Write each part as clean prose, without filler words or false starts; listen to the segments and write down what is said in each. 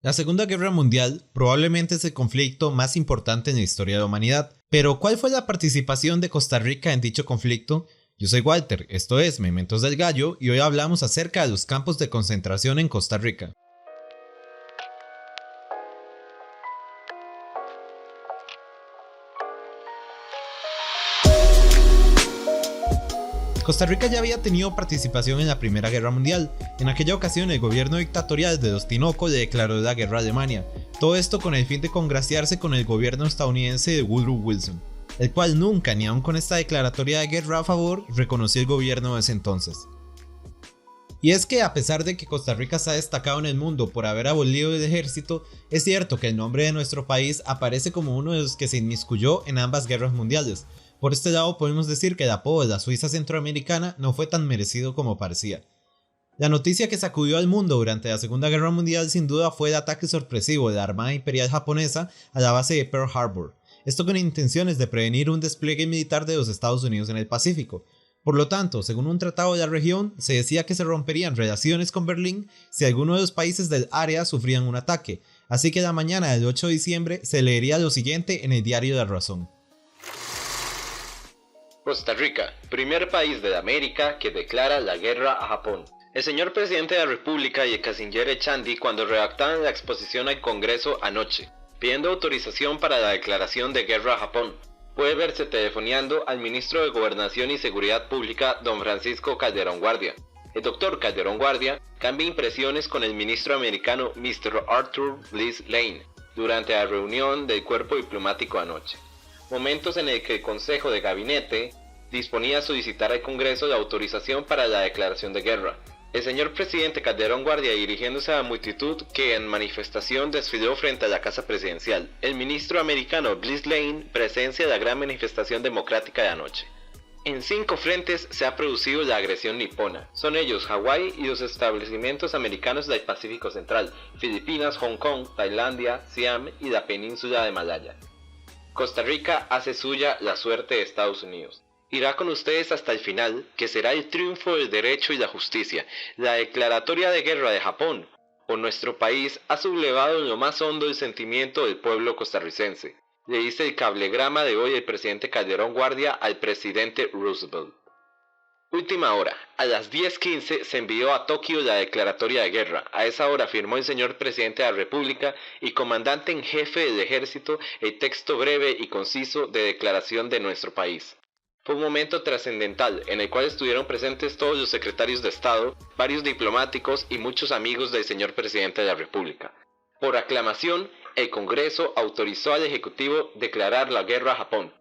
La Segunda Guerra Mundial probablemente es el conflicto más importante en la historia de la humanidad, pero ¿cuál fue la participación de Costa Rica en dicho conflicto? Yo soy Walter, esto es Mementos del Gallo y hoy hablamos acerca de los campos de concentración en Costa Rica. Costa Rica ya había tenido participación en la Primera Guerra Mundial. En aquella ocasión el gobierno dictatorial de los Tinoco le declaró la guerra a Alemania, todo esto con el fin de congraciarse con el gobierno estadounidense de Woodrow Wilson, el cual nunca, ni aun con esta declaratoria de guerra a favor, reconoció el gobierno de ese entonces. Y es que a pesar de que Costa Rica se ha destacado en el mundo por haber abolido el ejército, es cierto que el nombre de nuestro país aparece como uno de los que se inmiscuyó en ambas guerras mundiales. Por este lado podemos decir que el apodo de la Suiza centroamericana no fue tan merecido como parecía. La noticia que sacudió al mundo durante la Segunda Guerra Mundial sin duda fue el ataque sorpresivo de la Armada Imperial Japonesa a la base de Pearl Harbor, esto con intenciones de prevenir un despliegue militar de los Estados Unidos en el Pacífico. Por lo tanto, según un tratado de la región, se decía que se romperían relaciones con Berlín si alguno de los países del área sufrían un ataque, así que la mañana del 8 de diciembre se leería lo siguiente en el diario La Razón. Costa Rica, primer país de América que declara la guerra a Japón. El señor presidente de la República y el canciller Echandi cuando redactaban la exposición al Congreso anoche, pidiendo autorización para la declaración de guerra a Japón, puede verse telefoneando al ministro de Gobernación y Seguridad Pública, don Francisco Calderón Guardia. El doctor Calderón Guardia cambia impresiones con el ministro americano Mr. Arthur Bliss Lane durante la reunión del cuerpo diplomático anoche. Momentos en el que el Consejo de Gabinete disponía a solicitar al Congreso la autorización para la declaración de guerra. El señor presidente Calderón Guardia dirigiéndose a la multitud que en manifestación desfiló frente a la casa presidencial. El ministro americano Bliss Lane presencia la gran manifestación democrática de anoche. En 5 frentes se ha producido la agresión nipona. Son ellos Hawái y los establecimientos americanos del Pacífico Central, Filipinas, Hong Kong, Tailandia, Siam y la península de Malaya. Costa Rica hace suya la suerte de Estados Unidos. Irá con ustedes hasta el final, que será el triunfo del derecho y la justicia, la declaratoria de guerra de Japón, o nuestro país ha sublevado en lo más hondo el sentimiento del pueblo costarricense, le dice el cablegrama de hoy el presidente Calderón Guardia al presidente Roosevelt. Última hora, a las 10:15 se envió a Tokio la declaratoria de guerra. A esa hora firmó el señor presidente de la República y comandante en jefe del ejército el texto breve y conciso de declaración de nuestro país. Fue un momento trascendental en el cual estuvieron presentes todos los secretarios de Estado, varios diplomáticos y muchos amigos del señor presidente de la República. Por aclamación, el Congreso autorizó al Ejecutivo declarar la guerra a Japón.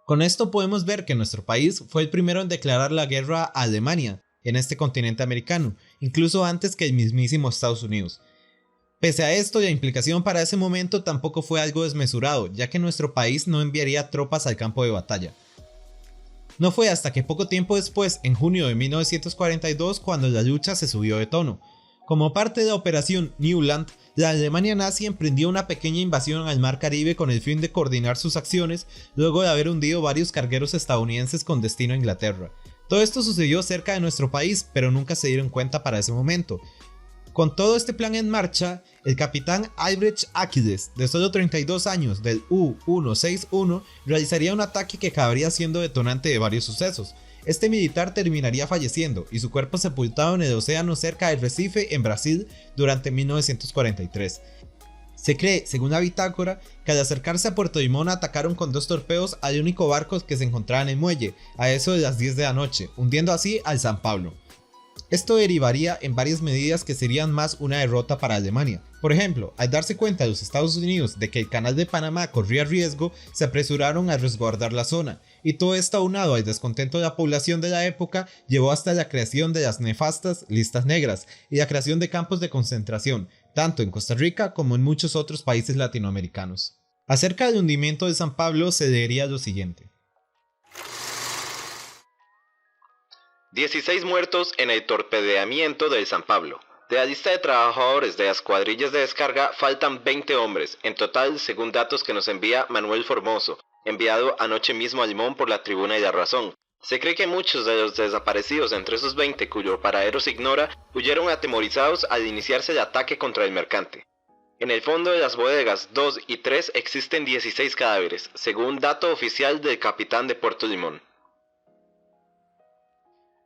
Con esto podemos ver que nuestro país fue el primero en declarar la guerra a Alemania en este continente americano, incluso antes que el mismísimo Estados Unidos. Pese a esto, la implicación para ese momento tampoco fue algo desmesurado, ya que nuestro país no enviaría tropas al campo de batalla. No fue hasta que poco tiempo después, en junio de 1942, cuando la lucha se subió de tono. Como parte de la operación Neuland, la Alemania nazi emprendió una pequeña invasión al Mar Caribe con el fin de coordinar sus acciones luego de haber hundido varios cargueros estadounidenses con destino a Inglaterra. Todo esto sucedió cerca de nuestro país, pero nunca se dieron cuenta para ese momento. Con todo este plan en marcha, el capitán Albrecht Achilles, de solo 32 años, del U-161, realizaría un ataque que acabaría siendo detonante de varios sucesos. Este militar terminaría falleciendo y su cuerpo sepultado en el océano cerca del Recife, en Brasil, durante 1943. Se cree, según la bitácora, que al acercarse a Puerto Limón atacaron con 2 torpedos al único barco que se encontraba en el muelle, a eso de las 10 de la noche, hundiendo así al San Pablo. Esto derivaría en varias medidas que serían más una derrota para Alemania. Por ejemplo, al darse cuenta los Estados Unidos de que el canal de Panamá corría riesgo, se apresuraron a resguardar la zona, y todo esto aunado al descontento de la población de la época llevó hasta la creación de las nefastas listas negras y la creación de campos de concentración, tanto en Costa Rica como en muchos otros países latinoamericanos. Acerca del hundimiento de San Pablo se leería lo siguiente. 16 muertos en el torpedeamiento del San Pablo. De la lista de trabajadores de las cuadrillas de descarga faltan 20 hombres, en total según datos que nos envía Manuel Formoso, enviado anoche mismo a Limón por la Tribuna y La Razón. Se cree que muchos de los desaparecidos entre esos 20 cuyo paradero se ignora huyeron atemorizados al iniciarse el ataque contra el mercante. En el fondo de las bodegas 2 y 3 existen 16 cadáveres, según dato oficial del capitán de Puerto Limón.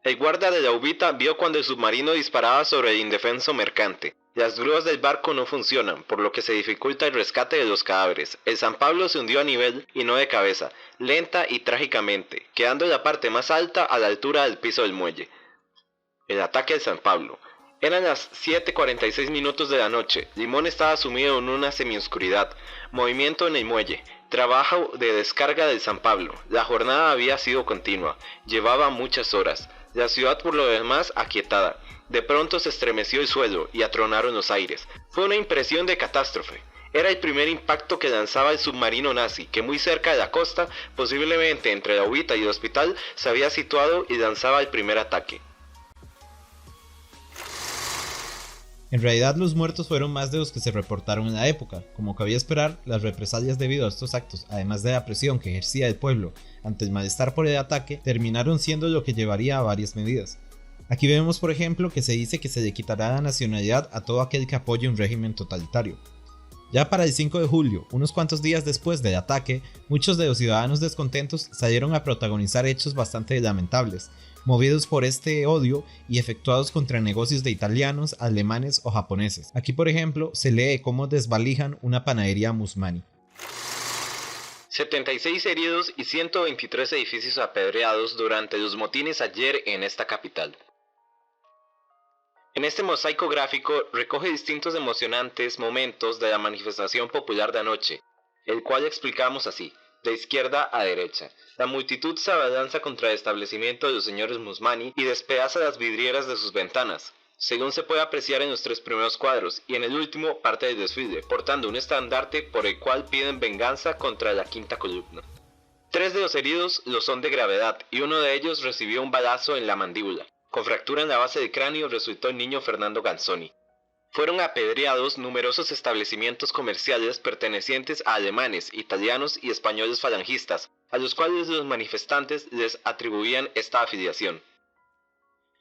El guarda de la ubita vio cuando el submarino disparaba sobre el indefenso mercante. Las grúas del barco no funcionan, por lo que se dificulta el rescate de los cadáveres. El San Pablo se hundió a nivel y no de cabeza, lenta y trágicamente, quedando en la parte más alta a la altura del piso del muelle. El ataque del San Pablo. Eran las 7:46 minutos de la noche. Limón estaba sumido en una semioscuridad. Movimiento en el muelle. Trabajo de descarga del San Pablo. La jornada había sido continua. Llevaba muchas horas. La ciudad por lo demás aquietada. De pronto se estremeció el suelo y atronaron los aires. Fue una impresión de catástrofe. Era el primer impacto que lanzaba el submarino nazi, que muy cerca de la costa, posiblemente entre la ubita y el hospital, se había situado y lanzaba el primer ataque. En realidad los muertos fueron más de los que se reportaron en la época. Como cabía esperar, las represalias debido a estos actos, además de la presión que ejercía el pueblo ante el malestar por el ataque, terminaron siendo lo que llevaría a varias medidas. Aquí vemos por ejemplo que se dice que se le quitará la nacionalidad a todo aquel que apoye un régimen totalitario. Ya para el 5 de julio, unos cuantos días después del ataque, muchos de los ciudadanos descontentos salieron a protagonizar hechos bastante lamentables, movidos por este odio y efectuados contra negocios de italianos, alemanes o japoneses. Aquí por ejemplo se lee cómo desvalijan una panadería Musmani. 76 heridos y 123 edificios apedreados durante los motines ayer en esta capital. En este mosaico gráfico recoge distintos emocionantes momentos de la manifestación popular de anoche, el cual explicamos así, de izquierda a derecha. La multitud se abalanza contra el establecimiento de los señores Musmani y despedaza las vidrieras de sus ventanas, según se puede apreciar en los 3 primeros cuadros, y en el último parte del desfile, portando un estandarte por el cual piden venganza contra la quinta columna. 3 de los heridos lo son de gravedad, y uno de ellos recibió un balazo en la mandíbula. Con fractura en la base del cráneo resultó el niño Fernando Ganzoni. Fueron apedreados numerosos establecimientos comerciales pertenecientes a alemanes, italianos y españoles falangistas, a los cuales los manifestantes les atribuían esta afiliación.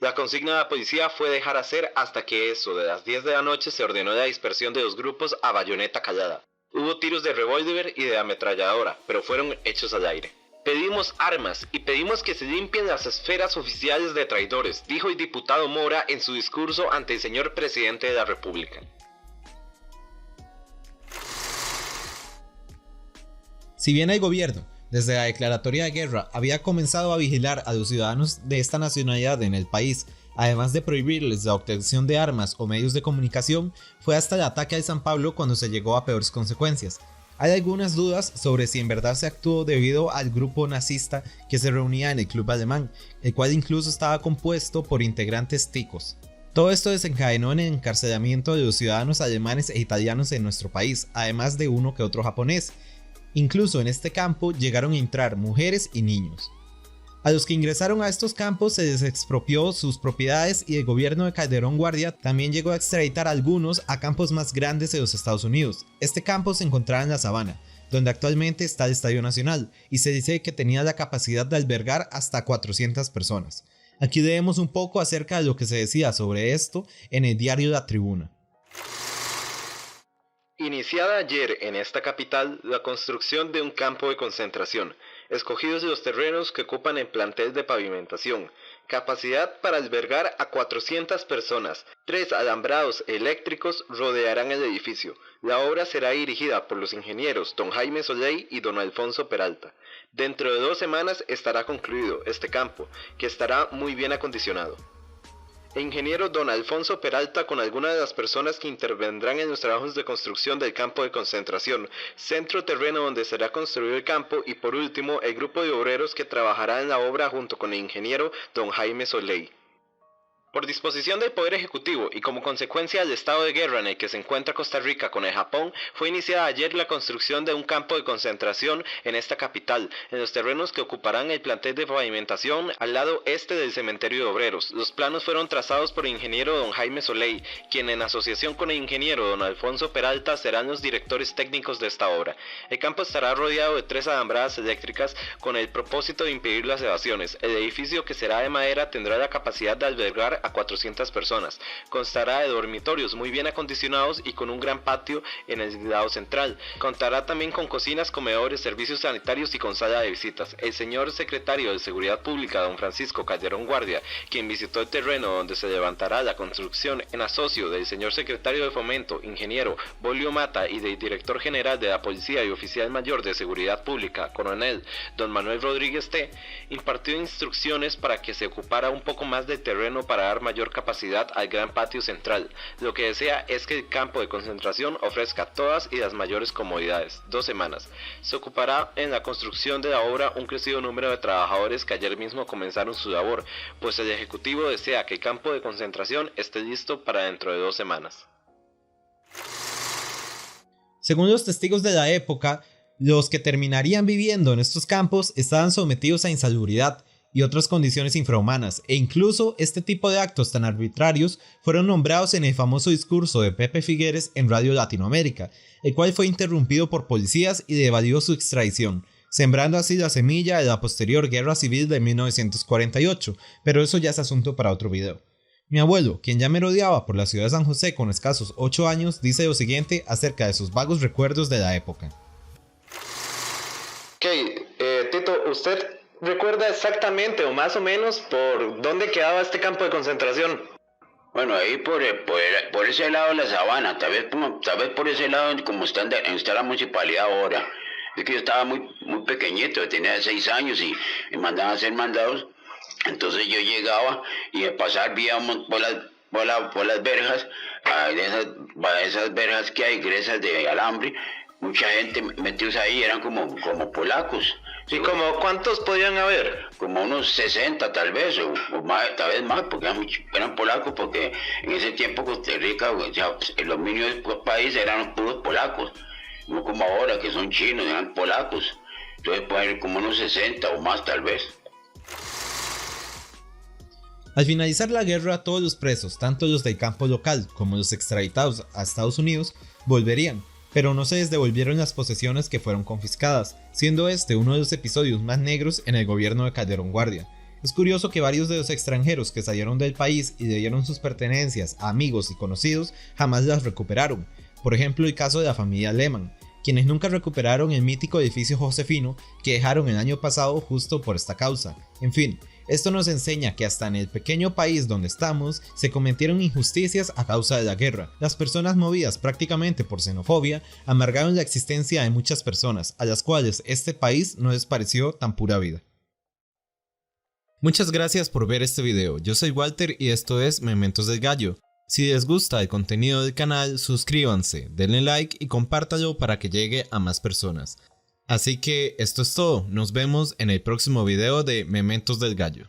La consigna de la policía fue dejar hacer hasta que eso de las 10 de la noche se ordenó la dispersión de los grupos a bayoneta callada. Hubo tiros de revólver y de ametralladora, pero fueron hechos al aire. Pedimos armas y pedimos que se limpien las esferas oficiales de traidores, dijo el diputado Mora en su discurso ante el señor presidente de la República. Si bien el gobierno, desde la declaratoria de guerra, había comenzado a vigilar a los ciudadanos de esta nacionalidad en el país, además de prohibirles la obtención de armas o medios de comunicación, fue hasta el ataque al San Pablo cuando se llegó a peores consecuencias. Hay algunas dudas sobre si en verdad se actuó debido al grupo nazista que se reunía en el club alemán, el cual incluso estaba compuesto por integrantes ticos. Todo esto desencadenó en el encarcelamiento de los ciudadanos alemanes e italianos en nuestro país, además de uno que otro japonés. Incluso en este campo llegaron a entrar mujeres y niños. A los que ingresaron a estos campos se les expropió sus propiedades y el gobierno de Calderón Guardia también llegó a extraditar a algunos a campos más grandes de los Estados Unidos. Este campo se encontraba en La Sabana, donde actualmente está el Estadio Nacional, y se dice que tenía la capacidad de albergar hasta 400 personas. Aquí leemos un poco acerca de lo que se decía sobre esto en el diario La Tribuna. Iniciada ayer en esta capital la construcción de un campo de concentración, escogidos los terrenos que ocupan el plantel de pavimentación, capacidad para albergar a 400 personas, 3 alambrados eléctricos rodearán el edificio. La obra será dirigida por los ingenieros don Jaime Soley y don Alfonso Peralta. Dentro de 2 semanas estará concluido este campo, que estará muy bien acondicionado. El ingeniero don Alfonso Peralta con algunas de las personas que intervendrán en los trabajos de construcción del campo de concentración, centro terreno donde será construido el campo y por último el grupo de obreros que trabajará en la obra junto con el ingeniero don Jaime Soley. Por disposición del Poder Ejecutivo y como consecuencia del estado de guerra en el que se encuentra Costa Rica con el Japón, fue iniciada ayer la construcción de un campo de concentración en esta capital, en los terrenos que ocuparán el plantel de pavimentación al lado este del cementerio de obreros. Los planos fueron trazados por el ingeniero don Jaime Soley, quien en asociación con el ingeniero don Alfonso Peralta serán los directores técnicos de esta obra. El campo estará rodeado de 3 alambradas eléctricas con el propósito de impedir las evasiones. El edificio, que será de madera, tendrá la capacidad de albergar a 400 personas. Constará de dormitorios muy bien acondicionados y con un gran patio en el lado central. Contará también con cocinas, comedores, servicios sanitarios y con sala de visitas. El señor secretario de Seguridad Pública, don Francisco Calderón Guardia, quien visitó el terreno donde se levantará la construcción en asocio del señor secretario de Fomento, ingeniero Bolio Mata, y del director general de la Policía y oficial mayor de Seguridad Pública, coronel don Manuel Rodríguez T., impartió instrucciones para que se ocupara un poco más del terreno para dar mayor capacidad al gran patio central. Lo que desea es que el campo de concentración ofrezca todas y las mayores comodidades. 2 semanas. Se ocupará en la construcción de la obra un crecido número de trabajadores que ayer mismo comenzaron su labor, pues el Ejecutivo desea que el campo de concentración esté listo para dentro de 2 semanas. Según los testigos de la época, los que terminarían viviendo en estos campos estaban sometidos a insalubridad y otras condiciones infrahumanas, e incluso este tipo de actos tan arbitrarios fueron nombrados en el famoso discurso de Pepe Figueres en Radio Latinoamérica, el cual fue interrumpido por policías y devalió su extradición, sembrando así la semilla de la posterior guerra civil de 1948, pero eso ya es asunto para otro video. Mi abuelo, quien ya merodeaba por la ciudad de San José con escasos 8 años, dice lo siguiente acerca de sus vagos recuerdos de la época. Tito, ¿usted recuerda exactamente o más o menos por dónde quedaba este campo de concentración? Bueno, ahí por ese lado de la sabana, tal vez por ese lado como está la municipalidad ahora. Es que yo estaba muy pequeñito, tenía 6 años y me mandaban a hacer mandados. Entonces yo llegaba y al pasar víamos por las verjas, esas verjas que hay, gruesas de alambre, mucha gente metidos ahí, eran como polacos. ¿Y como cuántos podían haber? Como unos 60 tal vez, o más, tal vez más, porque eran polacos, porque en ese tiempo Costa Rica, o sea, los minios del país eran puros polacos, no como ahora que son chinos, eran polacos. Entonces pueden haber como unos 60 o más tal vez. Al finalizar la guerra, todos los presos, tanto los del campo local como los extraditados a Estados Unidos, volverían, pero no se les devolvieron las posesiones que fueron confiscadas, siendo este uno de los episodios más negros en el gobierno de Calderón Guardia. Es curioso que varios de los extranjeros que salieron del país y le dieron sus pertenencias a amigos y conocidos jamás las recuperaron. Por ejemplo, el caso de la familia Lehmann, quienes nunca recuperaron el mítico edificio Josefino que dejaron el año pasado justo por esta causa. En fin, esto nos enseña que hasta en el pequeño país donde estamos se cometieron injusticias a causa de la guerra. Las personas movidas prácticamente por xenofobia amargaron la existencia de muchas personas a las cuales este país no les pareció tan pura vida. Muchas gracias por ver este video, yo soy Walter y esto es Mementos del Gallo. Si les gusta el contenido del canal, suscríbanse, denle like y compártalo para que llegue a más personas. Así que esto es todo, nos vemos en el próximo video de Mementos del Gallo.